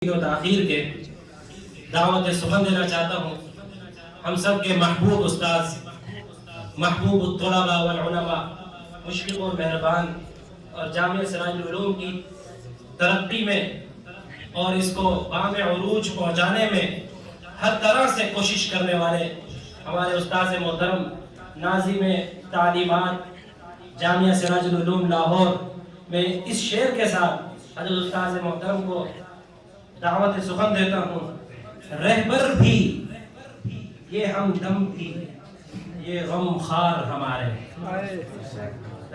و تاخیر کے دعوت سخن دینا چاہتا ہوں ہم سب کے محبوب استاذ، محبوب الطلباء والعلماء، مشفق و مہربان اور جامعہ سراج العلوم کی ترقی میں اور اس کو بام عروج پہنچانے میں ہر طرح سے کوشش کرنے والے ہمارے استاذ محترم ناظم تعلیمات جامعہ سراج العلوم لاہور میں اس شعر کے ساتھ حضرت استاذ محترم کو دعوت سخن دیتا ہوں۔ رہبر بھی یہ ہمدم بھی یہ غم خار ہمارے،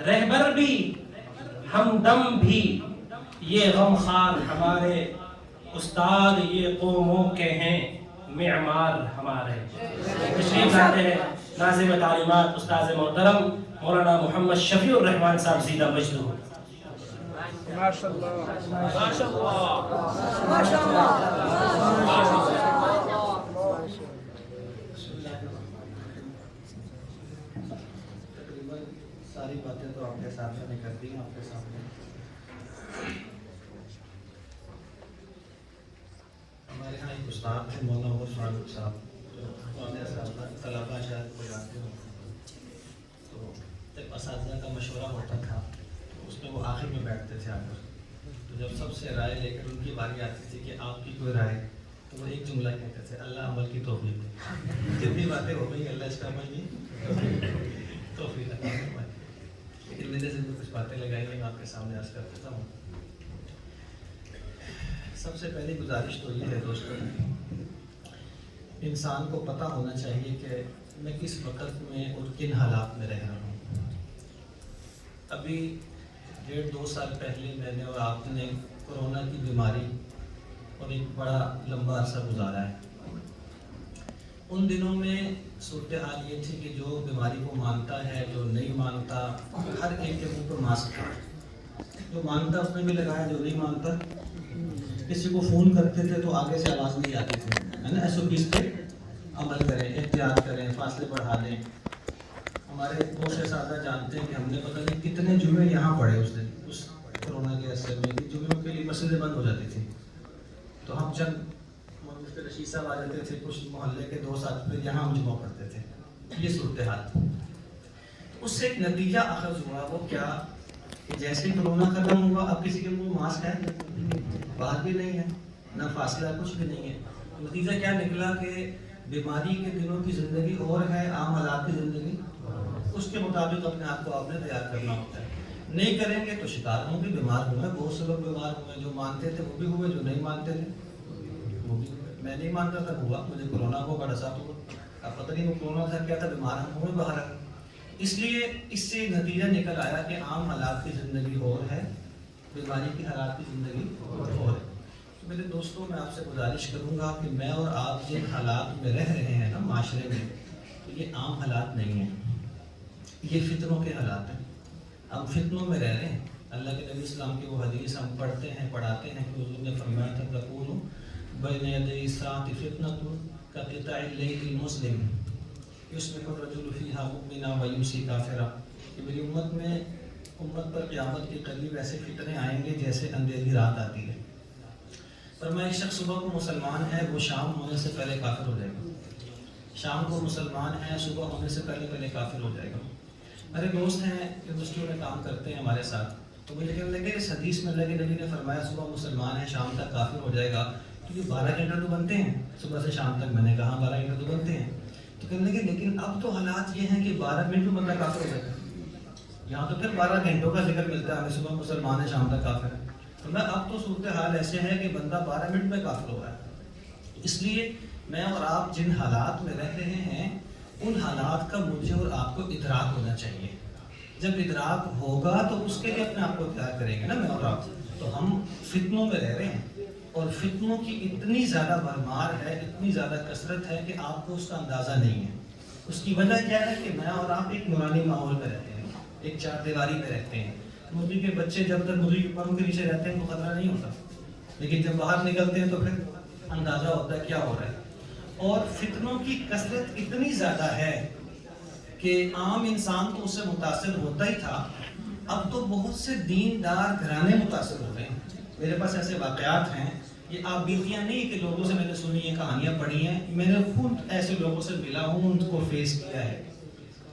رہبر بھی ہمدم بھی یہ غم خار ہمارے، استاد یہ قوموں کے ہیں معمار ہمارے۔ تشریف لاتے ہیں ناظم تعلیمات استاذ محترم مولانا محمد شفیع الرحمان صاحب زیدہ مجدو۔ ماشاء اللہ ماشاء اللہ ماشاء اللہ۔ تقریباً ساری باتیں تو آپ کے سامنے نے کر دی ہیں، آپ کے سامنے ہمارے یہاں ایک استاد تھے مولانا عمر فاروق صاحب، جو طلبا شاید کو جانتے ہو، تو جب اساتذہ کا مشورہ ہوتا تھا تو اس میں وہ آخر میں بیٹھتے تھے آ کر، تو جب سب سے رائے لے کر ان کی باری آتی تھی کہ آپ کی کوئی رائے، تو وہ ایک جملہ کہتے تھے، اللہ عمل کی توفیق دے۔ جتنی باتیں ہو گئی اللہ اس کا عمل کی توفیق عطا فرمائے۔ لیکن میرے ذہن میں کچھ باتیں لگائی ہیں، میں آپ کے سامنے عرض کر دیتا ہوں۔ سب سے پہلی گزارش تو یہ ہے دوستوں، انسان کو پتہ ہونا چاہیے کہ میں کس وقت میں اور کن حالات میں رہ رہا ہوں۔ ابھی 1.5-2 سال پہلے میں نے اور آپ نے کورونا کی بیماری اور ایک بڑا لمبا عرصہ گزارا ہے۔ ان دنوں میں صورتحال یہ تھی کہ جو بیماری کو مانتا ہے، جو نہیں مانتا، ہر ایک کے منہ پر ماسک تھا۔ جو مانتا اس نے بھی لگایا، جو نہیں مانتا، کسی کو فون کرتے تھے تو آگے سے آواز نہیں آتی تھی، ہے نا، SOPs پہ عمل کریں، احتیاط کریں، فاصلے بڑھا دیں۔ ہمارے بہت سے ساتھ جانتے ہیں کہ ہم نے پتہ نہیں کتنے جمعے یہاں پڑھے اس دن، اس کورونا کے عرصے میں، جمعوں کے لیے مسجدیں بند ہو جاتی تھیں، تو ہم چند مفتی رشید صاحب آ جاتے تھے، کچھ محلے کے 2 ساتھ پھر یہاں ہم جمعہ پڑھتے تھے۔ یہ صورتحال تھی۔ اس سے ایک نتیجہ اخذ ہوا، وہ کیا کہ جیسے کورونا ختم ہوا اب کسی کے منہ ماسک ہے، بات بھی نہیں ہے، نہ فاصلہ، کچھ بھی نہیں ہے۔ نتیجہ کیا نکلا کہ بیماری کے دنوں کی زندگی اور ہے، عام حالات کی زندگی اس کے مطابق اپنے آپ کو آپ نے تیار کرنا ہوتا ہے۔ نہیں کریں گے تو شکار ہوں گے، بیمار ہوئے، بہت سے لوگ بیمار ہوئے، جو مانتے تھے وہ بھی ہوئے، جو نہیں مانتے تھے وہ بھی ہوئے۔ میں نہیں مانتا تھا، ہوا، مجھے کورونا کو بڑا ساتھ ہوا، اب پتہ نہیں وہ کورونا تھا کیا تھا، بیمار ہم ہوئے باہر۔ اس لیے اس سے نتیجہ نکل آیا کہ عام حالات کی زندگی اور ہے، بیماری کی حالات کی زندگی اور ہے۔ تو میرے دوستوں، میں آپ سے گزارش کروں گا کہ میں اور آپ جن حالات میں رہ رہے ہیں نا معاشرے میں، تو یہ عام حالات نہیں ہیں، یہ فتنوں کے حالات ہیں۔ ہم فتنوں میں رہ رہے ہیں۔ اللہ کے نبی اسلام کی وہ حدیث ہم پڑھتے ہیں، پڑھاتے ہیں کہ حضور نے فرمایا تھا تکون بین یدی الساعۃ فتنۃ کقطع اللیل المظلم یصبح الرجل فیہا مؤمنا ویمسی کافرا، کہ میری امت پر قیامت کے قریب ایسے فتنے آئیں گے جیسے اندھیری رات آتی ہے۔ فرمایا ایک شخص صبح کو مسلمان ہے، وہ شام ہونے سے پہلے کافر ہو جائے گا۔ شام کو مسلمان ہے، صبح ہونے سے پہلے کافر ہو جائے گا۔ میرے دوست ہیں یونیورسٹیوں میں کام کرتے ہیں ہمارے ساتھ، تو مجھے کہنے لگے اس حدیث میں اللہ کے نبی نے فرمایا صبح مسلمان ہے، شام تک کافر ہو جائے گا، تو یہ 12 گھنٹے تو بنتے ہیں صبح سے شام تک۔ میں نے کہا 12 گھنٹے تو بنتے ہیں، تو کہنے لگے لیکن اب تو حالات یہ ہیں کہ 12 منٹ میں بندہ کافر ہو جائے گا۔ یہاں تو پھر 12 گھنٹوں کا ذکر ملتا ہے ہمیں، صبح مسلمان ہے شام تک کافر ہے۔ تو میں اب تو صورتحال ایسے ہے کہ بندہ 12 منٹ میں کافر ہو رہا ہے۔ اس لیے میں اور آپ جن حالات میں رہ رہے ہیں، ان حالات کا مجھے اور آپ کو ادراک ہونا چاہیے۔ جب ادراک ہوگا تو اس کے لیے اپنے آپ کو تیار کریں گے نا میں اور آپ۔ تو ہم فتنوں میں رہ رہے ہیں، اور فتنوں کی اتنی زیادہ بھرمار ہے، اتنی زیادہ کثرت ہے کہ آپ کو اس کا اندازہ نہیں ہے۔ اس کی وجہ کیا ہے کہ میں اور آپ ایک نورانی ماحول میں رہتے ہیں، ایک چار دیواری میں رہتے ہیں۔ مرغی کے بچے جب تک مرغی کے پنکھ کے نیچے رہتے ہیں تو خطرہ نہیں ہوتا، لیکن جب باہر نکلتے ہیں تو پھر اندازہ ہوتا ہے کیا ہو رہا ہے۔ اور فتنوں کی کثرت اتنی زیادہ ہے کہ عام انسان تو اس سے متاثر ہوتا ہی تھا، اب تو بہت سے دیندار گھرانے متاثر ہو رہے ہیں۔ میرے پاس ایسے واقعات ہیں، یہ آپ بیتیاں نہیں کہ لوگوں سے میں نے سنی ہیں، کہانیاں پڑھی ہیں، میں نے خود ایسے لوگوں سے ملا ہوں، ان کو فیس کیا ہے،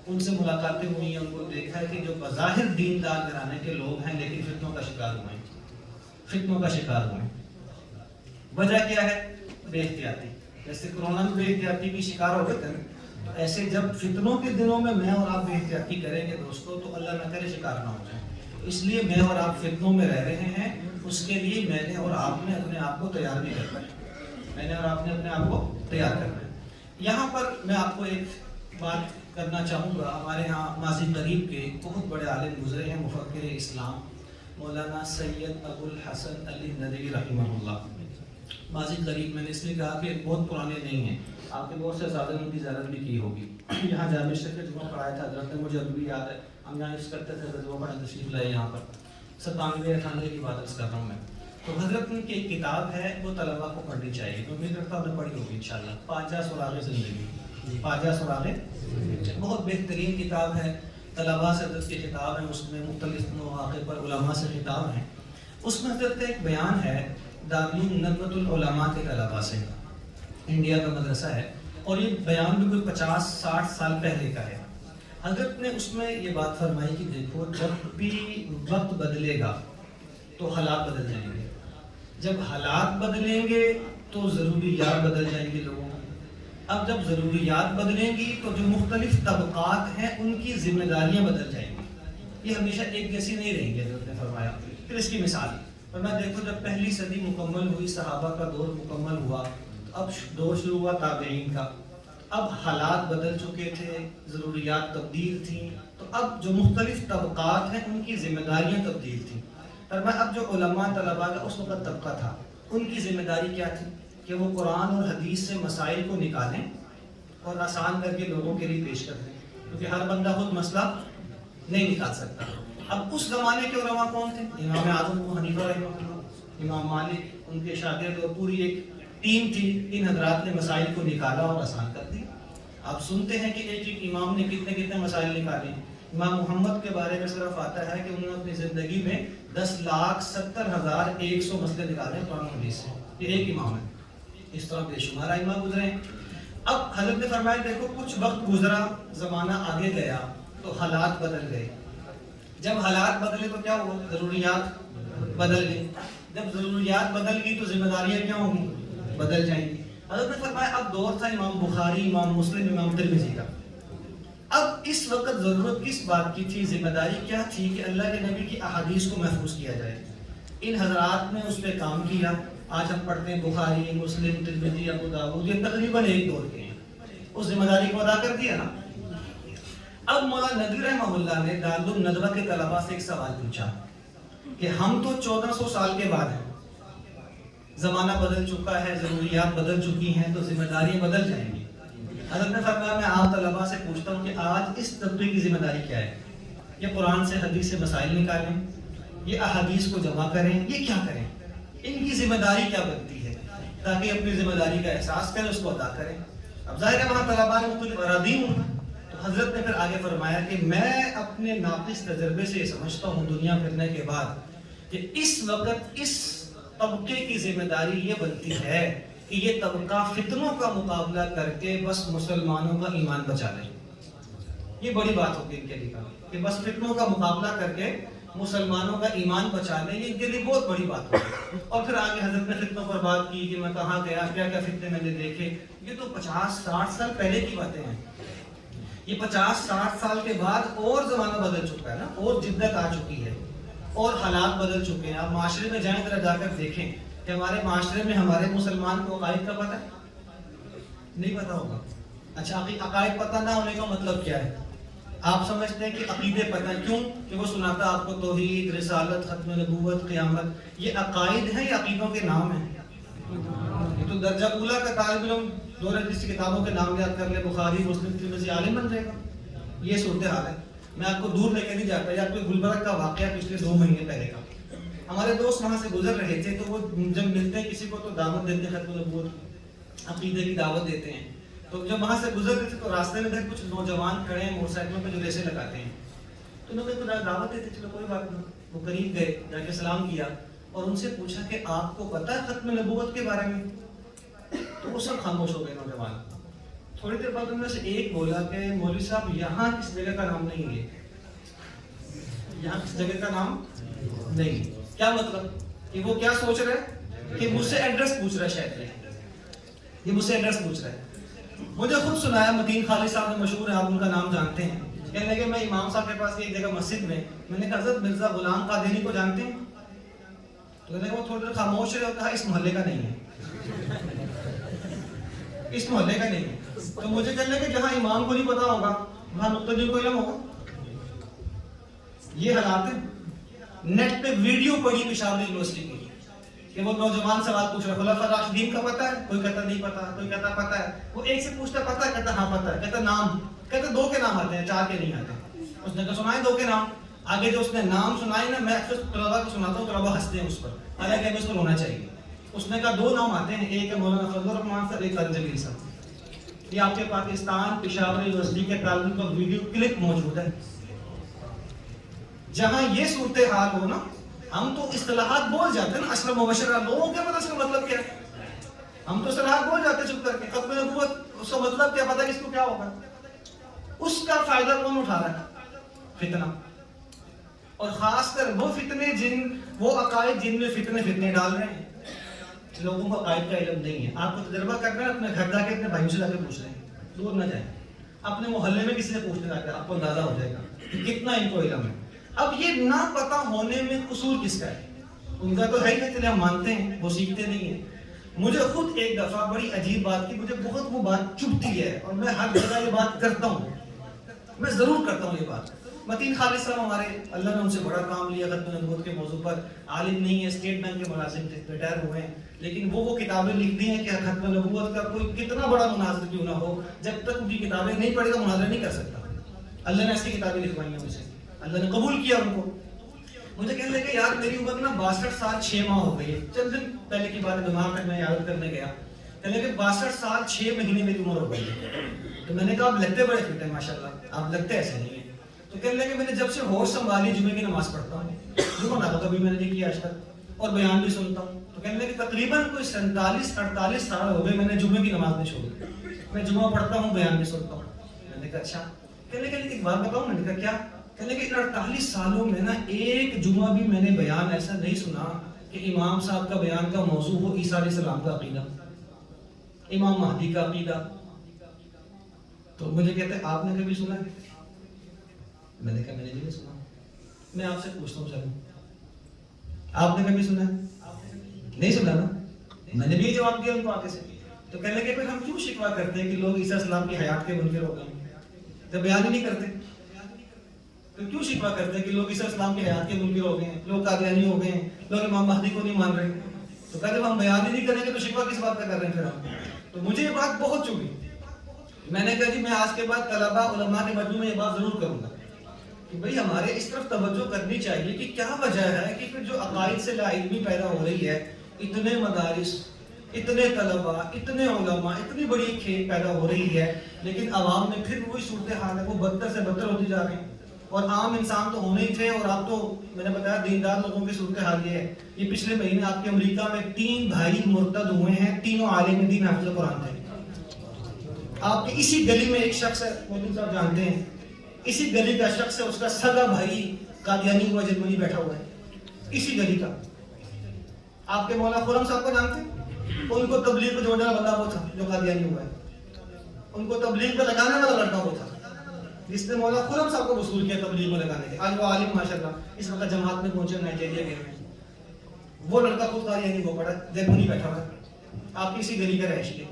ان سے ملاقاتیں ہوئی ہیں، ان کو دیکھا ہے کہ جو بظاہر دیندار گھرانے کے لوگ ہیں لیکن فتنوں کا شکار ہوئے ہیں، فتنوں کا شکار ہوئے ہیں۔ وجہ کیا ہے؟ بے احتیاطی۔ جیسے کرونا میں بے احتیاطی کی شکار ہو گئے تھے، تو ایسے جب فتنوں کے دنوں میں اور آپ بے احتیاطی کریں گے دوستو، تو اللہ نہ کرے شکار نہ ہو جائیں۔ اس لیے میں اور آپ فتنوں میں رہ رہے ہیں، اس کے لیے میں نے اور آپ نے اپنے آپ کو تیار بھی کرنا ہے، میں نے اور آپ نے اپنے آپ کو تیار کرنا ہے۔ یہاں پر میں آپ کو ایک بات کرنا چاہوں گا، ہمارے ہاں ماضی قریب کے بہت بڑے عالم گزرے ہیں، مفکر اسلام مولانا سید ابو الحسن علی ندوی رحمہ اللہ۔ ماضی قریب میں نے اس لیے کہا کہ بہت پرانے نہیں ہیں، آپ کے بہت سے زیادہ ان کی زیارت بھی کی ہوگی۔ یہاں جامع شریف کے جمعہ پڑھایا تھا حضرت نے، مجھے ابھی بھی یاد ہے، ہم یہاں عرض کرتے تھے، جمعہ پڑھنے تشریف لائے یہاں پر، 97 کی بات عرض کر رہا ہوں میں۔ تو حضرت کی ایک کتاب ہے، وہ طلباء کو پڑھنی چاہیے، تو امید رکھتا ہوں نے پڑھی ہوگی انشاءاللہ، پاجا سراغ زندگی، پاجا سراغ، بہت بہترین کتاب ہے، طلباء سے حضرت کی خطاب ہے، اس میں مختلف مواقع پر علماء سے خطاب ہیں۔ اس میں حضرت کا ایک بیان ہے دارالعلوم ندوۃ العلماء کے طلباء سے، انڈیا کا مدرسہ ہے، اور یہ بیان بھی کوئی 50-60 سال پہلے کا ہے۔ حضرت نے اس میں یہ بات فرمائی کہ دیکھو، جب بھی وقت بدلے گا تو حالات بدل جائیں گے، جب حالات بدلیں گے تو ضروریات بدل جائیں گے لوگوں کی۔ اب جب ضروریات بدلیں گی تو جو مختلف طبقات ہیں ان کی ذمہ داریاں بدل جائیں گی، یہ ہمیشہ ایک جیسی نہیں رہیں گی۔ حضرت نے فرمایا، پھر اس کی مثال فرمایا، دیکھو جب پہلی صدی مکمل ہوئی، صحابہ کا دور مکمل ہوا، تو اب دور شروع ہوا تابعین کا، اب حالات بدل چکے تھے، ضروریات تبدیل تھیں، تو اب جو مختلف طبقات ہیں ان کی ذمہ داریاں تبدیل تھیں۔ فرمایا اب جو علماء طلباء کا اس وقت طبقہ تھا، ان کی ذمہ داری کیا تھی کہ وہ قرآن اور حدیث سے مسائل کو نکالیں اور آسان کر کے لوگوں کے لیے پیش کر دیں، کیونکہ ہر بندہ خود مسئلہ نہیں نکال سکتا۔ اب اس زمانے کے علماء کون تھے؟ امام اعظم ابو حنیفہ رحمہ اللہ، امام مالک، ان کے شاگرد اور پوری ایک ٹیم تھی، ان حضرات نے مسائل کو نکالا اور آسان کر دیا۔ آپ سنتے ہیں کہ ایک امام نے کتنے مسائل نکالے۔ امام محمد کے بارے میں صرف آتا ہے کہ انہوں نے اپنی زندگی میں 10,70,100 مسئلے نکالے قرآن و حدیث سے، یہ ایک امام ہے، اس طرح بے شمار ائمہ گزرے ہیں۔ اب حضرت نے فرمایا دیکھو، کچھ وقت گزرا، زمانہ آگے گیا تو حالات بدل گئے۔ جب حالات بدلے تو کیا ہوا؟ ضروریات بدل گئی۔ جب ضروریات بدل گئی تو ذمہ داریاں کیا ہوں گی؟ بدل جائیں گی۔ حضرت نے فرمایا اب دور تھا امام بخاری، امام مسلم، امام ترمذی کا۔ اب اس وقت ضرورت کس بات کی تھی؟ ذمہ داری کیا تھی کہ اللہ کے نبی کی احادیث کو محفوظ کیا جائے۔ ان حضرات نے اس پہ کام کیا۔ آج ہم پڑھتے ہیں بخاری، مسلم، ترمذی، ابو داؤد، یہ تقریباً ایک دور کے ہیں، اس ذمہ داری کو ادا کر دیا نا۔ اب مولانا ندوی رحمہ اللہ نے دارالعلوم ندوہ کے طلباء سے ایک سوال پوچھا کہ ہم تو 1400 سال کے بعد ہیں، زمانہ بدل چکا ہے، ضروریات بدل چکی ہیں، تو ذمہ داریاں بدل جائیں گی۔ حضرت نے فرمایا میں آپ طلباء سے پوچھتا ہوں کہ آج اس طبقے کی ذمہ داری کیا ہے؟ یہ قرآن سے حدیث سے مسائل نکالیں، یہ احادیث کو جمع کریں، یہ کیا کریں؟ ان کی ذمہ داری کیا بنتی ہے تاکہ اپنی ذمہ داری کا احساس کریں، اس کو ادا کریں۔ اب ظاہر ہے وہاں طلباء نے مختلف اراضین ہوں، تو حضرت نے پھر آگے فرمایا کہ میں اپنے ناقص تجربے سے یہ سمجھتا ہوں دنیا پھرنے کے بعد کہ اس وقت اس طبقے کی ذمہ داری یہ بنتی ہے کہ یہ طبقہ فتنوں کا مقابلہ کر کے بس مسلمانوں کا ایمان بچا لے۔ یہ بڑی بات ہوگی ان کے لیے کہ بس فتنوں کا مقابلہ کر کے مسلمانوں کا ایمان بچا لیں، یہ ان کے لیے بہت بڑی بات ہوگی۔ اور پھر آگے حضرت نے فتنوں پر بات کی کہ میں کہاں گیا، کیا کیا فتنے میں نے دیکھے۔ یہ تو 50-60 سال پہلے کی باتیں ہیں، یہ 50-60 سال کے بعد اور زمانہ بدل چکا ہے نا، اور جدت آ چکی ہے اور حالات بدل چکے ہیں۔ آپ معاشرے میں جائیں، ذرا جا کر دیکھیں کہ ہمارے معاشرے میں ہمارے مسلمان کو عقائد کا پتہ ہے؟ نہیں پتہ ہوگا۔ اچھا، عقائد پتہ نہ ہونے کا مطلب کیا ہے؟ آپ سمجھتے ہیں کہ عقیدے پتہ، کیوں کہ وہ سناتا آپ کو توحید، رسالت، ختم نبوت، قیامت، یہ عقائد ہیں یا عقیدوں کے نام ہیں؟ یہ تو درجہ اولا کا طالب علم دور حدیث کی کتابوں کے نام یاد کر لے، بخاری، مسلم، ترمذی، عالم بن جائے گا۔ یہ صورتحال ہے۔ میں آپ کو دور لے کے نہیں جاتا، یا کوئی گلبرگ کا واقعہ پچھلے 2 مہینے پہلے کا، ہمارے دوست وہاں سے گزر رہے تھے، تو وہ جب ملتے ہیں کسی کو تو دعوت دیتے ہیں، ختم نبوت، عقیدے کی دعوت دیتے ہیں۔ تو جب وہاں سے گزر رہے تھے تو راستے میں کچھ نوجوان کھڑے ہیں موٹر سائیکلوں پہ جو ریسیں لگاتے ہیں، تو انہوں نے خدا دعوت دیتے، چلو کوئی بات نہیں، وہ قریب گئے، جا کے سلام کیا، اور ان سے پوچھا کہ آپ کو پتہ ہے ختم نبوت کے بارے میں؟ تو وہ سب خاموش ہو گئے نوجوان. تھوڑی دیر بعد ان میں سے ایک بولا کہ مولوی صاحب یہاں کس جگہ کا نام نہیں ہے, یہاں کس جگہ کا نام نہیں. کیا مطلب کہ وہ کیا سوچ رہے ہیں کہ مجھ سے ایڈریس پوچھ رہا ہے, شاید یہ مجھ سے ایڈریس پوچھ رہا ہے. مجھے خود سنایا متین خالد صاحب نے, مشہور ہے, آپ ان کا نام جانتے ہیں. کہنے لگے میں امام صاحب کے پاس ایک جگہ مسجد میں نے کہا حضرت مرزا غلام قادیانی کو جانتے ہیں؟ تو کہنے لگے وہ تھوڑی دیر خاموش رہے اور کہا اس محلے کا نہیں ہے, اس محلے کا نہیں ہے. تو مجھے کہنے لگے جہاں امام کو نہیں پتا ہوگا وہاں مقتدی کو علم ہوگا. یہ حالات ہیں. نیٹ پہ ویڈیو پڑی پشاور یونیورسٹی کی کہ وہ نوجوان سوال پوچھ رہا ہے خلفاء راشدین کا پتہ ہے؟ کوئی کہتا نہیں پتا, کوئی کہتا پتہ ہے. وہ ایک سے پوچھتا پتہ ہے, کہتا ہاں پتہ ہے. کہتا نام, کہتا 2 کے نام آتے ہیں, 4 کے نہیں آتے. اس نے کہا سنائے 2 کے نام. آگے جو اس نے نام سنائے نا, میں اکثر طلباء کو سناتا ہوں, طلباء ہنستے ہیں اس پر, حالانکہ ہمیں اس پر ہونا چاہیے. اس نے کہا 2 نام آتے ہیں, ایک ہے مولانا فضل الرحمان صاحب, ایک طارق جلیل صاحب. یہ آپ کے پاکستان پشاور یونیورسٹی کے طالب کا ویڈیو کلپ موجود ہے. جہاں یہ صورتحال ہو نا, ہم تو اصطلاحات بول جاتے ہیں نا, اشرف مبشرہ, لوگوں کے پتہ اس کا مطلب کیا ہے. ہم تو اصطلاحات بول جاتے ہیں چپ کر کے, ختم نبوت اس کا مطلب کیا, پتہ کس کو کیا ہوگا. اس کا فائدہ کون اٹھا رہا ہے؟ فتنہ. اور خاص کر وہ فتنے وہ عقائد جن میں فتنے ڈال رہے ہیں. لوگوں کو عقائد کا علم نہیں ہے. آپ کو تجربہ کرنا ہے, اپنے گھر جا کے اپنے بھائیوں سے جا کے پوچھ رہے ہیں, دور نہ جائیں, اپنے محلے میں کسی سے پوچھنے جا کے آپ کو اندازہ ہو جائے گا کہ کتنا ان کو علم ہے. اب یہ نہ پتہ ہونے میں قصور کس کا ہے؟ ان کا تو ہے ہی, چلے ہم مانتے ہیں, وہ سیکھتے نہیں ہیں. مجھے خود ایک دفعہ بڑی عجیب بات کی, مجھے بہت وہ بات چبھتی ہے اور میں ہر جگہ یہ بات کرتا ہوں, میں ضرور کرتا ہوں یہ بات. متین خالد صاحب ہمارے, اللہ نے ان سے بڑا کام لیا ختم نبوت کے موضوع پر. عالم نہیں ہے, اسٹیٹ بینک کے ملازم تھے, ریٹائر ہوئے ہیں, لیکن وہ کتابیں لکھ دی ہیں کہ ختم نبوت کا کوئی کتنا بڑا مناظر کیوں نہ ہو, جب تک ان کی کتابیں نہیں پڑھے گا مناظرہ نہیں کر سکتا. اللہ نے ایسی کتابیں لکھوائی ہیں ان سے, اللہ نے قبول کیا ان کو. مجھے کہنے لگے یار میری عمر نا 62 سال 6 ماہ ہو گئی ہے. چند دن پہلے کی بات دماغ میں یاد کرنے گیا, کہنے لگے 62 سال 6 مہینے میری عمر ہو گئی ہے. تو میں نے کہا آپ لگتے بڑے فٹ ہیں ماشاءاللہ, آپ لگتے ایسے نہیں ہیں. تو کہنے لگے میں نے جب سے ہوش سنبھالی جمعے کی نماز پڑھتا ہوں, جمعہ نہ تو کبھی میں نے نہیں کیا آج تک, اور بیان بھی سنتا ہوں. تو کہنے لگے تقریباً کوئی 47-48 سال ہو گئے میں نے جمعے کی نماز نہیں چھوڑی, میں جمعہ پڑھتا ہوں, بیان بھی سنتا ہوں. میں نے کہا اچھا. کہنے لگے ایک بات بتاؤں, میں نے کہا کیا؟ کہنے لگے 48 سالوں میں نا ایک جمعہ بھی میں نے بیان ایسا نہیں سنا کہ امام صاحب کا بیان کا موضوع ہو عیسیٰ علیہ السلام کا عقیدہ, امام مہدی کا عقیدہ. تو مجھے کہتے ہیں آپ نے کبھی سنا ہے؟ میں نے کہا میں نے نہیں سنا. میں آپ سے پوچھتا ہوں چلو آپ نے کبھی سنا ہے؟ نہیں سنا نا. میں نے بھی جواب دیا ان کو آگے سے. تو کہنے لگے پھر ہم کیوں شکوہ کرتے ہیں کہ لوگ عیسیٰ السلام کی حیات کے منکر ہو گئے جب بیان ہی نہیں کرتے؟ تو کیوں شکوہ کرتے ہیں کہ لوگ عیسیٰ السلام کی حیات کے منکر ہو گئے ہیں, لوگ قادیانی ہو گئے ہیں, لوگ امام مہدی کو نہیں مان رہے؟ تو کہا جب ہم بیان ہی نہیں کریں گے تو شکوہ کس بات کا کر رہے ہیں پھر ہم؟ تو مجھے یہ بات بہت چبھی. میں نے کہا جی میں آج کے بعد طلباء علماء کے مجمع میں یہ بات ضرور کروں گا کہ بھئی ہمارے اس طرف توجہ کرنی چاہیے کہ کیا وجہ ہے کہ پھر جو عقائد سے لا علمی پیدا ہو رہی ہے, اتنے مدارس, اتنے طلباء, اتنے علماء, اتنی بڑی کھیل پیدا ہو رہی ہے, لیکن عوام میں پھر وہی صورتحال ہے, وہ بدتر سے بدتر ہوتی جا رہی ہیں. اور عام انسان تو ہونے ہی تھے, اور آپ تو میں نے بتایا دیندار لوگوں کی صورتحال یہ ہے. یہ پچھلے مہینے آپ کے امریکہ میں 3 بھائی مرتد ہوئے ہیں, تینوں عالم دین حافظ قرآن تھے. آپ کے اسی گلی میں ایک شخص ہے, مولوی صاحب جانتے ہیں, اسی گلی کا شخص ہے, اس کا سگا بھائی قادیانی ہوا جرمنی بیٹھا ہوا ہے, اسی گلی کا. آپ کے مولا خرم صاحب کو جانتے ہیں, ان کو تبلیغ کو جوڑنے والا بندہ وہ تھا جو قادیانی ہوا ہے, ان کو تبلیغ کو لگانے والا لڑکا وہ تھا جس نے مولا خرم صاحب کو وصول کیا تبلیغ کو لگانے کے. آج وہ عالم ماشاءاللہ اس وقت جماعت میں پہنچے, نائجیریا گئے ہیں. وہ لڑکا خود قادیانی کو پڑا, جرمنی بیٹھا ہوا ہے, آپ کی اسی گلی کا رہائشی ہے.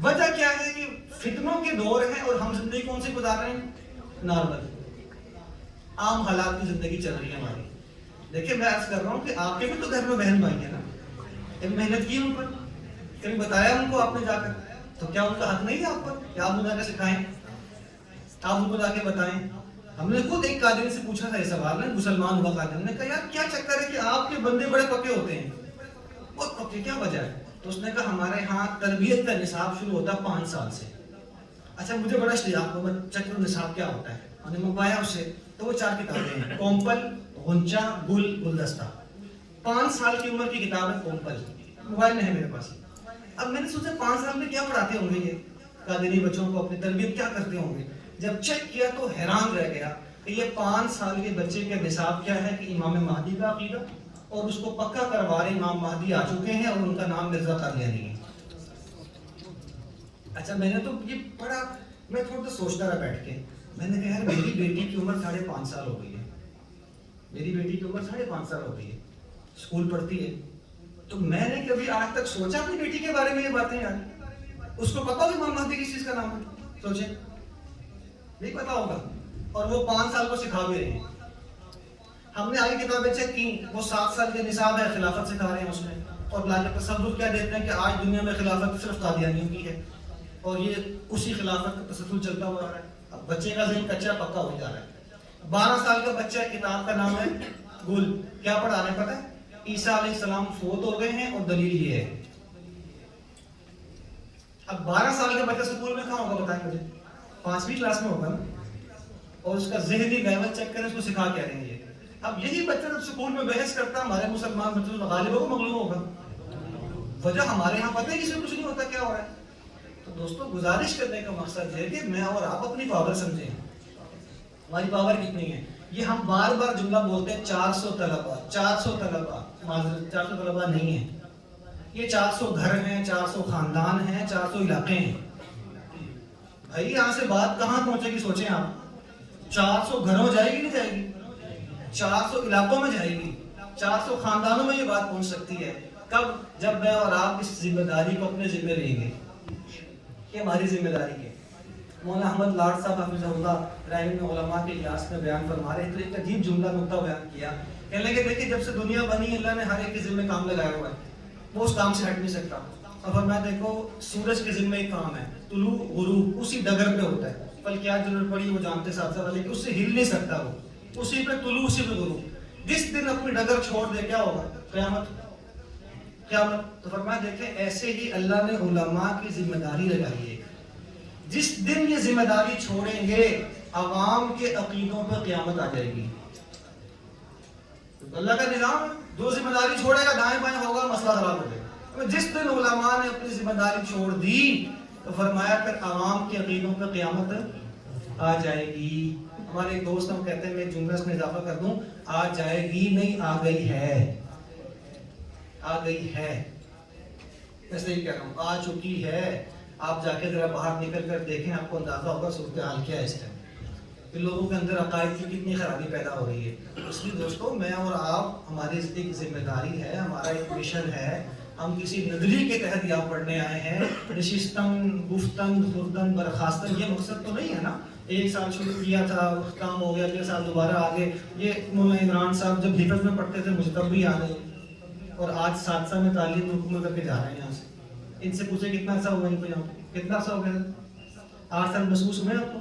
وجہ کیا ہے کہ فتنوں کے دور ہیں اور ہم زندگی کون سی گزار رہے ہیں؟ نارمل عام حالات کی زندگی چل رہی ہے ہماری. دیکھیں میں عرض کر رہا ہوں کہ آپ کے بھی تو گھر میں بہن بھائی ہیں نا, ایک محنت کی ان پر, کبھی بتایا ان کو آپ نے جا کر, تو کیا ان کا حق نہیں ہے آپ پر کہ آپ ان کو جا کے سکھائیں, آپ ان کو جا کے بتائیں؟ ہم نے خود ایک قادری سے پوچھا تھا یہ سوال نا, مسلمان ہوا قادری نے کہا یار کیا چکر ہے کہ آپ کے بندے بڑے پکے ہوتے ہیں, بہت پکے, کیا وجہ ہے؟ تو اس نے کہا ہمارے ہاں تربیت کا نصاب شروع ہوتا ہے 5 سال سے. اچھا مجھے بڑا اشتیاق ہوا, چیک کرو نصاب کیا ہوتا ہے. میں نے منگوایا اس سے, تو وہ 4 کتابیں ہیں, کومپل, غنچہ, گل, گلدستہ. 5 سال کی عمر کی کتاب ہے کومپل، موبائل میں ہے میرے پاس. اب میں نے سوچا 5 سال میں کیا پڑھاتے ہوں گے یہ قادری بچوں کو، اپنی تربیت کیا کرتے ہوں گے. جب چیک کیا تو حیران رہ گیا کہ یہ 5 سال کے بچے کا نصاب کیا ہے کہ امام مہدی کا عقیدہ، اور اس کو پکا کروا رہے امام مہدی آ چکے ہیں اور ان کا نام مرزا قادیانی ہے. اچھا میں نے تو یہ پڑھا، میں تھوڑا سا سوچتا رہا بیٹھ کے. میں نے کہا یار میری بیٹی کی عمر 5.5 سال ہو گئی ہے، میری بیٹی کی عمر 5.5 سال ہو گئی ہے، اسکول پڑھتی ہے. تو میں نے کبھی آج تک سوچا اپنی بیٹی کے بارے میں یہ باتیں یار، اس کو پتا ہوگا امام مہدی کس چیز کا نام ہے؟ سوچیں نہیں پتا ہوگا، اور وہ 5 سال کو سکھا بھی رہے ہیں. ہم نے آگے کتابیں چیک کی، وہ 7 سال کے نصاب ہے، خلافت سکھا رہے ہیں اس میں، اور لا کے تصور کیا دیتے ہیں کہ آج دنیا میں خلافت صرف قادیانیوں کی ہے، اور یہ اسی خلافت کا تسلسل چلتا ہوا آ رہا ہے. اب بچے کا ذہن کچا پکا ہو جا رہا ہے. 12 سال کا بچہ ہے، کتاب کا نام ہے گل. کیا پڑھا رہے ہیں پتہ ہے؟ عیسیٰ علیہ السلام فوت ہو گئے ہیں اور دلیل یہ ہے. اب 12 سال کا بچہ اسکول میں کہاں ہوگا بتائیں مجھے؟ 5ویں کلاس میں ہوگا نا. اور اس کا ذہنی لیول چیک کریں اس کو سکھا کیا رہے ہیں یہ. اب یہی بچہ جب اسکول میں بحث کرتا ہے ہمارے مسلمان بچوں غالبوں کو مغلوب ہوگا. وجہ ہمارے یہاں پتہ ہے کسی کو کچھ نہیں ہوتا کیا ہو رہا ہے. تو دوستوں گزارش کرنے کا مقصد ہے کہ میں اور آپ اپنی پاور سمجھیں. ہماری پاور کتنی ہے؟ یہ ہم بار بار جملہ بولتے ہیں 400 طلبہ 400 طلبہ، معذرت 400 طلبہ نہیں ہیں، یہ 400 گھر ہیں، 400 خاندان ہیں، 400 علاقے ہیں. بھائی یہاں سے بات کہاں پہنچے گی سوچیں آپ. 400 گھروں جائے گی نہیں جائے گی؟ 400 علاقوں میں جائے گی، 400 خاندانوں میں یہ بات پہنچ سکتی ہے. کب؟ جب میں اور آپ اس ذمہ داری کو اپنے ذمہ لیں گے. یہ ہماری ذمہ داری ہے. مولانا احمد لاڈ صاحب حفظہ اللہ رحمہ علماء کے اجلاس میں بیان فرما رہے تو ایک عجیب جملہ نقطہ بیان کیا. کہنے لگے دیکھیں جب سے دنیا بنی اللہ نے ہر ایک کے ذمہ کام لگایا ہوا ہے، وہ اس کام سے ہٹ نہیں سکتا. اور فرمایا دیکھو سورج کے ذمہ ایک کام ہے، طلوع غروب اسی ڈگر پہ ہوتا ہے. پل کیا ضرورت پڑی وہ جانتے ساتھ ساتھ، لیکن اس سے ہل نہیں سکتا، وہ اسی پہ طلوع اسی پہ غروب. جس دن اپنی ڈگر چھوڑ دے کیا ہوگا؟ قیامت. قیامت. تو فرمایا دیکھیں ایسے ہی اللہ نے علماء کی ذمہ داری لگائی ہے. جس دن یہ ذمہ داری چھوڑیں گے عوام کے عقیدوں پہ قیامت آ جائے گی. اللہ کا نظام ہے، جو ذمہ داری چھوڑے گا دائیں بائیں ہوگا، مسئلہ خراب ہو جائے گا. جس دن علماء نے اپنی ذمہ داری چھوڑ دی تو فرمایا پھر عوام کے عقیدوں پہ قیامت آ جائے گی. ہمارے ایک دوست ہم کہتے ہیں میں ایک جملہ اس میں اضافہ کر دوں، آ جائے گی نہیں آ گئی ہے. آ گئی ہے، میں صحیح کہہ رہا ہوں، آ چکی ہے. آپ جا کے ذرا باہر نکل کر دیکھیں، آپ کو اندازہ ہوگا صورتحال کیا ہے اس ٹائم. لوگوں کے اندر عقائد کی کتنی خرابی پیدا ہو رہی ہے. اس لیے دوستوں میں اور آپ، ہماری ایک ذمہ داری ہے، ہمارا ایک مشن ہے. ہم کسی نظری کے تحت یہاں پڑھنے آئے ہیں، نشستن گفتن خوردن برخاستن، یہ مقصد تو نہیں ہے نا. 1 سال شروع کیا تھا کام ہو گیا، 2 سال دوبارہ آگے. یہ مولانا عمران صاحب جب حفظ میں پڑھتے تھے مجھے تب بھی یاد ہے، اور آج 7 سال میں تعلیم مکمل کر کے جا رہے ہیں یہاں سے. ان سے پوچھے کتنا عرصہ ہوا ان کو یہاں پہ، کتنا عرصہ ہو گیا؟ 8 سال محسوس ہوئے آپ کو؟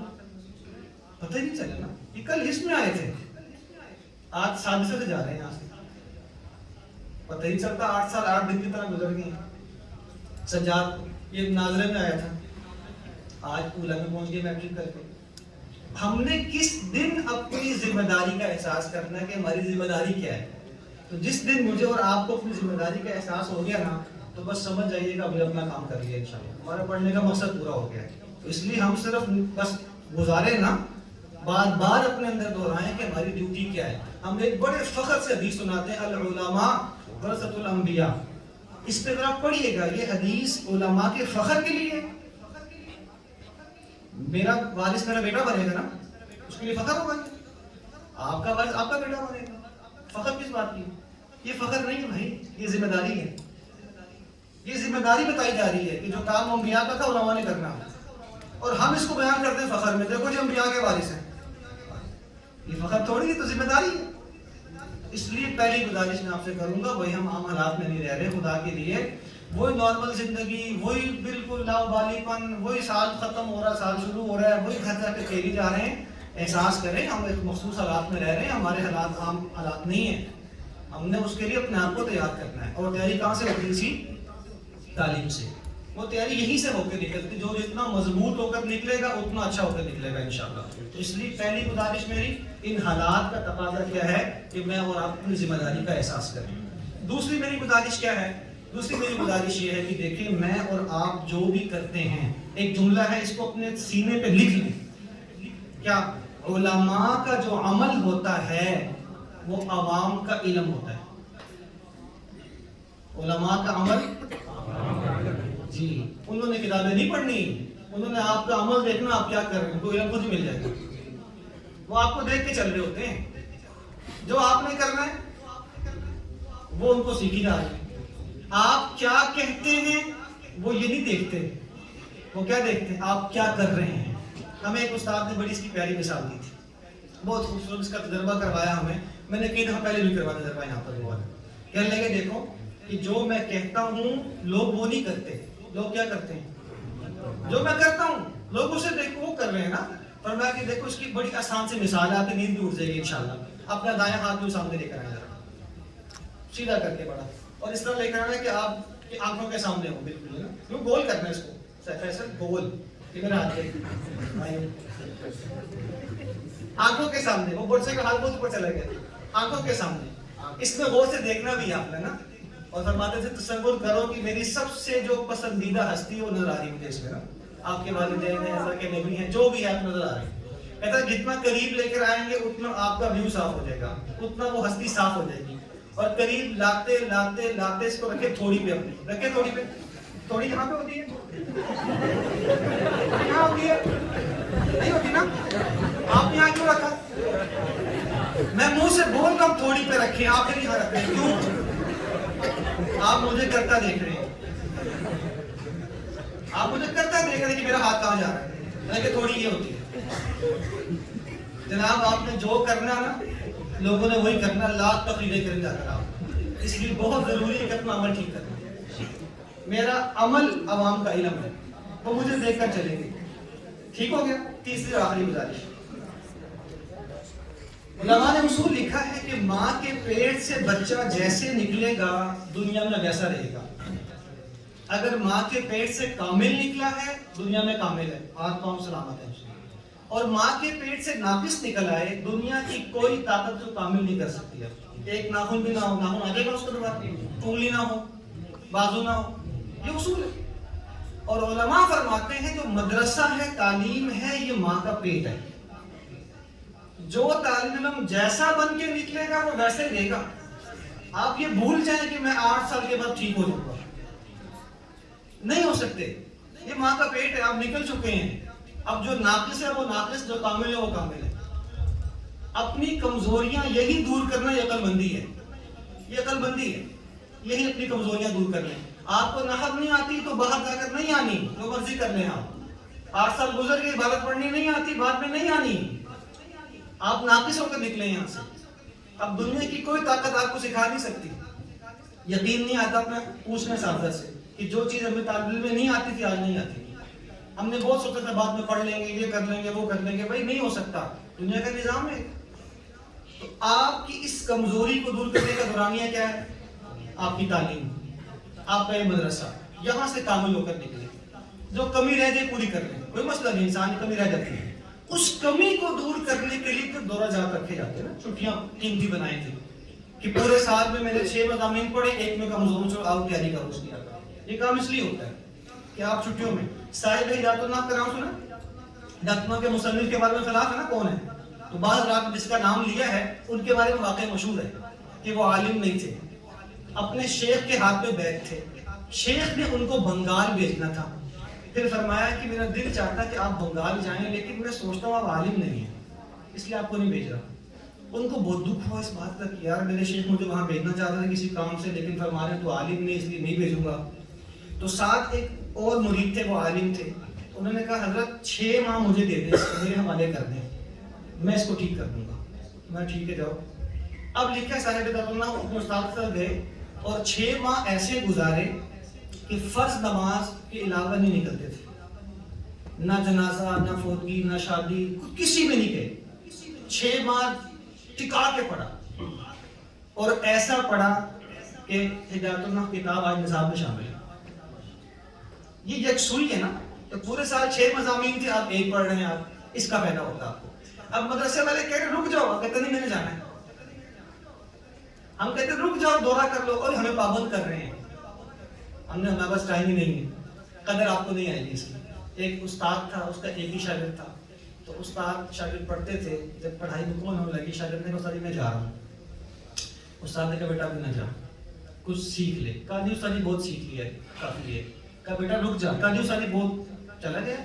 پتہ ہی نہیں چلا نا. یہ کل اس میں آئے تھے، آج 7 سے جا رہے ہیں یہاں سے. پتہ ہی چلتا 8 سال 8 دن کی طرح گزر گئے. سجاد یہ ناظرے میں آیا تھا، آج اولا میں پہنچ گئے میٹرک کر کے. ہم نے کس دن اپنی ذمہ داری کا احساس کرنا ہے کہ ہماری ذمہ داری کیا ہے. تو جس دن مجھے اور آپ کو اپنی ذمہ داری کا احساس ہو گیا نا تو بس سمجھ جائیے کہ ابھی اپنا کام کر لیا انشاءاللہ، ہمارا پڑھنے کا مقصد پورا ہو گیا ہے. تو اس لیے ہم صرف بس گزارے نا، بار بار اپنے اندر دہرائیں کہ ہماری ڈیوٹی کیا ہے. ہم ایک بڑے فخر سے حدیث سناتے ہیں العلماء ورثۃ الانبیاء. اس پہ ذرا پڑھیے گا، یہ حدیث علماء کے فخر کے لیے. میرا وارث میرا بیٹا بنے گا نا، اس کے لیے فخر ہوگا. آپ کا وارث آپ کا بیٹا بنے گا، فخر کس بات کی؟ یہ فخر نہیں ہے بھائی، یہ ذمہ داری ہے. یہ ذمہ داری بتائی جا رہی ہے کہ جو کام انبیاء کا تھا علماء نے کرنا، اور ہم اس کو بیان کرتے ہیں فخر میں، دیکھو جی انبیاء کے وارث ہیں. یہ فخر تھوڑی ہے، تو ذمہ داری ہے. اس لیے پہلی گزارش میں آپ سے کروں گا، وہی ہم عام حالات میں نہیں رہ رہے خدا کے لیے. وہی نارمل زندگی، وہی بالکل لاوبالی پن، وہی سال ختم ہو رہا سال شروع ہو رہا ہے، وہی گھر جا کے کھیلی جا رہے ہیں. احساس کریں ہم ایک مخصوص حالات میں رہ رہے ہیں، ہمارے حالات عام حالات نہیں ہیں. ہم نے اس کے لیے اپنے آپ کو تیار کرنا ہے. اور تیاری کہاں سے ہوتی ہے؟ اسی تعلیم سے. وہ تیاری یہیں سے ہو کے نکلتی، جو جتنا مضبوط ہو کر نکلے گا اتنا اچھا ہو کر نکلے گا انشاءاللہ. تو اس لیے پہلی گزارش میری ان حالات کا تقاضا کیا ہے کہ میں اور آپ اپنی ذمہ داری کا احساس کریں. دوسری میری گزارش کیا ہے؟ دوسری میری گزارش یہ ہے کہ دیکھیں میں اور آپ جو بھی کرتے ہیں، ایک جملہ ہے، اس کو اپنے سینے پہ لکھ لیں، کیا علماء کا جو عمل ہوتا ہے وہ عوام کا علم ہوتا ہے۔ علماء کا عمل، جی انہوں نے کتابیں نہیں پڑھنی، انہوں نے آپ کا عمل دیکھنا آپ کیا کر رہے ہیں، تو علم خود ہی مل جائے گا۔ وہ آپ کو دیکھ کے چل رہے ہوتے ہیں، جو آپ نے کرنا ہے وہ ان کو سیکھی جا رہی ہے۔ آپ کیا کہتے ہیں وہ یہ نہیں دیکھتے، وہ کیا دیکھتے ہیں آپ کیا کر رہے ہیں۔ ہمیں ایک استاد نے بڑی اس کی پیاری مثال دی تھی، بہت خوبصورت اس کا تجربہ کروایا ہمیں، میں نے کئی دفعہ پہلے بھی کروایا تجربہ یہاں پر ہوا ہے۔ کہنے لگے دیکھو کہ جو میں کہتا ہوں لوگ وہ نہیں کرتے، لوگ کیا کرتے ہیں؟ جو میں کرتا ہوں لوگ اسے دیکھو وہ کر رہے ہیں نا۔ فرمایا کہ دیکھو اس کی بڑی آسان سی مثال ہے، آپ کی نیند بھی اٹھ جائے گی انشاءاللہ۔ اپنا دائیں ہاتھ بھی سامنے لے کر آئیں، سیدھا کر کے بڑا، اور اس طرح لے کر آنا کہ آپ کی آنکھوں کے سامنے ہو، بالکل نا، کیوں گول کرنا ہے اس کو، فیصل گول، یہ میرا ہاتھ ہے آنکھوں کے سامنے، وہ برسے کا ہاتھ بہت اوپر چلا گیا، آنکھوں کے سامنے، اس میں غور سے دیکھنا بھی آپ نے نا۔ اور فرماتے تھے تصور کرو کہ میری سب سے جو پسندیدہ ہستی ہے وہ نظر آ رہی ہے مجھے اس میں نا، آپ کے والدین ہیں، اللہ کے نبی ہیں، جو بھی آپ نظر آ رہے ہیں۔ کہتا ہے جتنا قریب لے کر آئیں گے اتنا آپ کا ویو صاف ہو جائے گا، اتنا وہ ہستی صاف ہو جائے گی۔ اور قریب لاتے لاتے لاتے اس کو رکھے تھوڑی پہ، اپنی رکھے تھوڑی پہ، تھوڑی یہاں پہ ہوتی ہے، یہاں ہوتی ہے نہیں ہوتی نا، آپ یہاں کیوں رکھا؟ میں منہ سے بول رہا ہوں تھوڑی پہ رکھے، آپ یہاں رکھ رہے ہیں، کیوں؟ آپ مجھے کرتا دیکھ رہے ہیں، آپ مجھے کرتا دیکھ رہے ہیں کہ میرا ہاتھ کہاں جا رہا ہے، لیکن تھوڑی یہ ہوتی ہے۔ جناب آپ نے جو کرنا نا لوگوں نے وہی کرنا، لاکھ تقریریں کریں جا کر آپ، اس لیے بہت ضروری ہے کہ اپنا عمل ٹھیک کرنا۔ میرا عمل عوام کا علم ہے، وہ مجھے دیکھ کر چلیں گے، ٹھیک ہو گیا۔ تیسری اور آخری گزارش، علماء نے اصول لکھا ہے کہ ماں کے پیٹ سے بچہ جیسے نکلے گا دنیا میں ویسا رہے گا۔ اگر ماں کے پیٹ سے کامل نکلا ہے دنیا میں کامل ہے، ہاتھ پاؤں سلامت ہے، اور ماں کے پیٹ سے ناقص نکل آئے دنیا کی کوئی طاقت کو کامل نہیں کر سکتی ہے۔ ایک ناخن بھی نہ ہو، ناخن آگے کا اس کے بعد انگلی نہ ہو، بازو نہ ہو، یہ اصول ہے۔ اور علماء فرماتے ہیں جو مدرسہ ہے، تعلیم ہے، یہ ماں کا پیٹ ہے۔ جو طالب علم جیسا بن کے نکلے گا وہ ویسے رہے گا۔ آپ یہ بھول جائیں کہ میں 8 سال کے بعد ٹھیک ہو جاؤں گا، نہیں ہو سکتے، یہ ماں کا پیٹ ہے، آپ نکل چکے ہیں۔ اب جو ناقص ہے وہ ناقص، جو کامل ہے وہ کامل ہے۔ اپنی کمزوریاں یہی دور کرنا یہ عقل مندی ہے، یہ عقل مندی ہے، یہی اپنی کمزوریاں دور کر لیں۔ آپ کو نحو نہیں آتی تو باہر جا کر نہیں آنی، جو مرضی کر لیں آپ۔ 8 سال گزر گئے، عبادت پڑھنی نہیں آتی، بعد میں نہیں آنی، آپ ناقص ہو کر نکلے یہاں سے۔ اب دنیا کی کوئی طاقت آپ کو سکھا نہیں سکتی۔ یقین نہیں آتا اپنا پوچھنے اساتذہ سے کہ جو چیز ہمیں طالب علم میں نہیں آتی تھی آج نہیں آتی، ہم نے بہت سوچا تھا بعد میں پڑھ لیں گے، یہ کر لیں گے، وہ کر لیں گے، بھائی نہیں ہو سکتا، دنیا کا نظام ہے۔ تو آپ کی اس کمزوری کو دور کرنے کا دورانیہ کیا ہے؟ آپ کی تعلیم، آپ کا یہ مدرسہ، یہاں سے کامل ہو کر نکلے۔ جو کمی رہ جائے پوری کر لیں، کوئی مسئلہ نہیں، انسان کی کمی رہ جاتی ہے، اس کمی کو دور کرنے کے لیے پھر دورہ جات رکھے جاتے ہیں نا، چھٹیاں قیمتی بنائی تھی کہ پورے سال میں میں نے 6 مضامین پڑھے، ایک میں کمزور ہوں، آؤ تیاری کرو اس کی۔ یہ کام اس لیے ہوتا ہے کہ آپ چھٹیوں میں صاحب ہدایت اللہ کا نام سنا، ہدایت کے مصنف کے بارے میں خلاف ہے نا کون ہے، تو بعض رات جس کا نام لیا ہے ان کے بارے میں واقعہ مشہور ہے کہ وہ عالم نہیں تھے، اپنے شیخ کے ہاتھ میں بیٹھ تھے، شیخ نے ان کو بنگال بھیجنا تھا، پھر فرمایا کہ میرا دل چاہتا کہ آپ بنگال جائیں لیکن میں سوچتا ہوں آپ عالم نہیں ہیں اس لیے آپ کو نہیں بھیج رہا۔ ان کو بہت دکھ ہوا اس بات کا کہ یار میرے شیخ مجھے وہاں بھیجنا چاہتا تھا کسی کام سے، لیکن فرما رہے تو عالم نہیں اس لیے نہیں بھیجوں گا۔ تو ساتھ ایک اور مرید تھے، وہ عالم تھے، انہوں نے کہا حضرت 6 ماہ مجھے دے دیں، میرے حوالے کر دیں، میں اس کو ٹھیک کر دوں گا۔ میں ٹھیک ہے جاؤ۔ اب لکھا ہے صاحب ہدایت اللہ اپنے استاد سے گئے اور 6 ماہ ایسے گزارے کہ فرض نماز کے علاوہ نہیں نکلتے تھے، نہ جنازہ، نہ فوتگی، نہ شادی، کسی میں نہیں گئے۔ 6 ماہ ٹکا کے پڑھا اور ایسا پڑھا کہ ہدایت اللہ کتاب آج نصاب میں شامل ہے۔ یہ یکسوئی ہے نا، تو پورے سال 6 مضامین تھے، آپ ایک پڑھ رہے ہیں، آپ اس کا فائدہ ہوتا آپ کو۔ اب مدرسے والے کہہ رہے رک جاؤ، کہتے نہیں میں نے جانا ہے۔ ہم کہتے ہیں رک جاؤ دورہ کر لو، اور ہمیں پابند کر رہے ہیں. ہمارے پاس ٹائم ہی نہیں ہے. قدر آپ کو نہیں آئے گی اس کی. ایک استاد تھا، اس کا ایک ہی شاگرد تھا. تو استاد شاگرد پڑھتے تھے، جب پڑھائی مکمل ہونے لگی شاگرد نے کہا استاد جی میں جا رہا ہوں. استاد نے کہا بیٹا بھی نہ جا، کچھ سیکھ لے. کہا جی استاد جی بہت سیکھ لیا ہے، کافی ہے. کہا بیٹا رک جا. کہا جی استاد جی بہت. چلا گیا.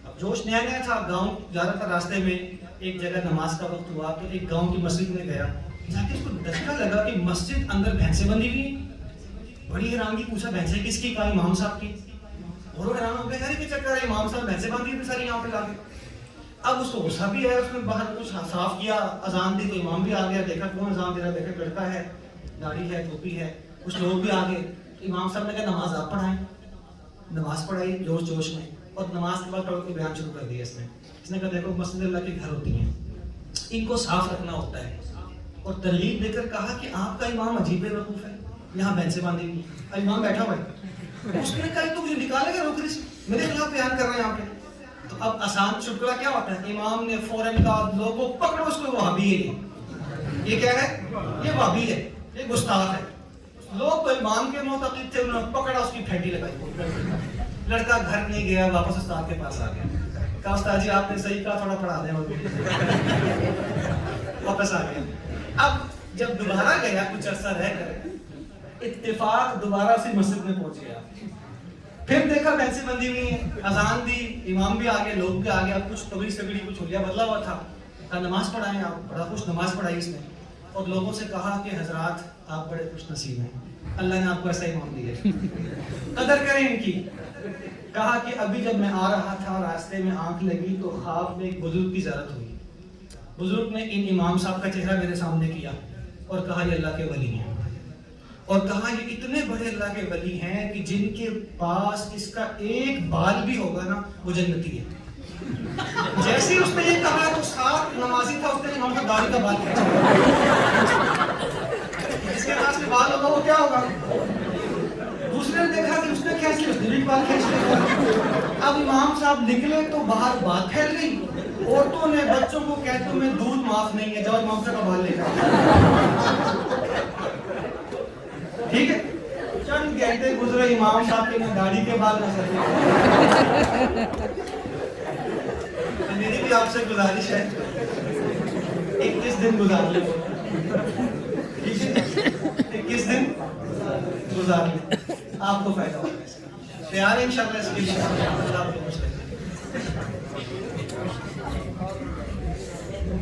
اب جوش نیا نیا تھا، گاؤں جا رہا تھا، راستے میں ایک جگہ نماز کا وقت ہوا تو ایک گاؤں کی مسجد میں گیا. جا کے اس کو دھچکا لگا کہ مسجد اندر بھینسیں بندھی ہوئی ہیں. بڑی حیرانگی، پوچھا بھینسیں کس کی؟ کہا امام صاحب کی. اور وہ حیران ہو گیا، یار یہ چکر ہے، امام صاحب بھینسیں باندھی ہوئی ساری یہاں پہ لا کے. اب اس کو غصہ بھی آیا، اس نے باہر کچھ صاف کیا، اذان دی تو امام بھی آ گیا. دیکھا کون اذان دے رہا، دیکھا لڑکا ہے، داڑھی ہے، ٹوپی ہے. کچھ لوگ بھی آ گئے. امام صاحب نے کہا نماز آپ پڑھائیں. نماز پڑھائی جوش جوش میں، اور نماز کے بعد پڑھ کے بیان شروع کر دیا اس نے کہا دیکھو مسجد اللہ کے گھر ہوتی ہیں، ان کو صاف رکھنا ہوتا ہے. اور ترغیب دے کر کہا کہ آپ کا امام عجیب وقوف ہے، یہاں بینسیں باندھی ہوئی. امام بیٹھا ہوا ہے. اس نے کہا تو مجھے نکالے گا روکنے سے، میرے خلاف بیان کر رہے ہیں یہاں پہ. تو اب آسان چٹکلا کیا ہوتا ہے، امام نے فوراً کہا لوگوں پکڑو اس کو، وہابی ہے یہ کیا ہے، یہ وہابی ہے، یہ گستاخ ہے. لوگ تو امام کے معتقد تھے، انہوں نے پکڑا اس کی پھینٹی لگائی. لڑکا گھر نہیں گیا، واپس استاد کے پاس آ گیا. کہا استاد جی آپ نے صحیح کہا، تھوڑا پڑھا دیں. واپس آ گیا. اب جب دوبارہ گیا کچھ عرصہ رہ کر، اتفاق دوبارہ اسی مسجد میں پہنچ گیا. پھر دیکھا بینسیں بندھی ہوئی ہیں، اذان دی، امام بھی آ گئے، لوگ بھی آ گئے. اب کچھ تگڑی سگڑی کچھ حلیہ بدلا ہوا تھا. کہا نماز پڑھائیں آپ. بڑا خوش نماز پڑھائی اس نے، اور لوگوں سے کہا کہ حضرات آپ بڑے خوش نصیب ہیں، اللہ نے آپ کو ایسا امام دیا ہے، قدر کریں ان کی. کہا کہ ابھی جب میں آ رہا تھا راستے میں آنکھ لگی تو خواب میں ایک بزرگ کی زیارت ہوئی. بزرگ نے ان امام صاحب کا چہرہ میرے سامنے کیا اور کہا یہ اللہ کے ولی ہیں، اور کہا یہ اتنے بڑے اللہ کے ولی ہیں کہ جن کے پاس اس کا ایک بال بھی ہوگا نا وہ جنتی ہے. جیسے ہی اس نے یہ کہا تو ساتھ نمازی تھا، اس نے امام کا داڑھی کا بال کھینچا. جس کے پاس میں بال ہوگا وہ کیا ہوگا. دوسرے نے دیکھا کہ اس نے کھینچ لیا، اس نے بھی بال کھینچ لیا. اب امام صاحب نکلے تو باہر بات پھیل گئی. عورتوں نے بچوں کو کہتے میں دودھ معاف نہیں ہے، جاؤ امام صاحب کا بال لے کر. ٹھیک ہے، چند گھنٹے گزرے، امام صاحب کے نہ داڑھی کے بال نہ سر کے. میری بھی آپ سے گزارش ہے 21 دن گزار لیں. ٹھیک ہے، 21 دن گزار لیں، آپ کو فائدہ ہوگا. تیار ہے انشاءاللہ اس کے لیے؟ اللہ آپ کو خوش رکھے.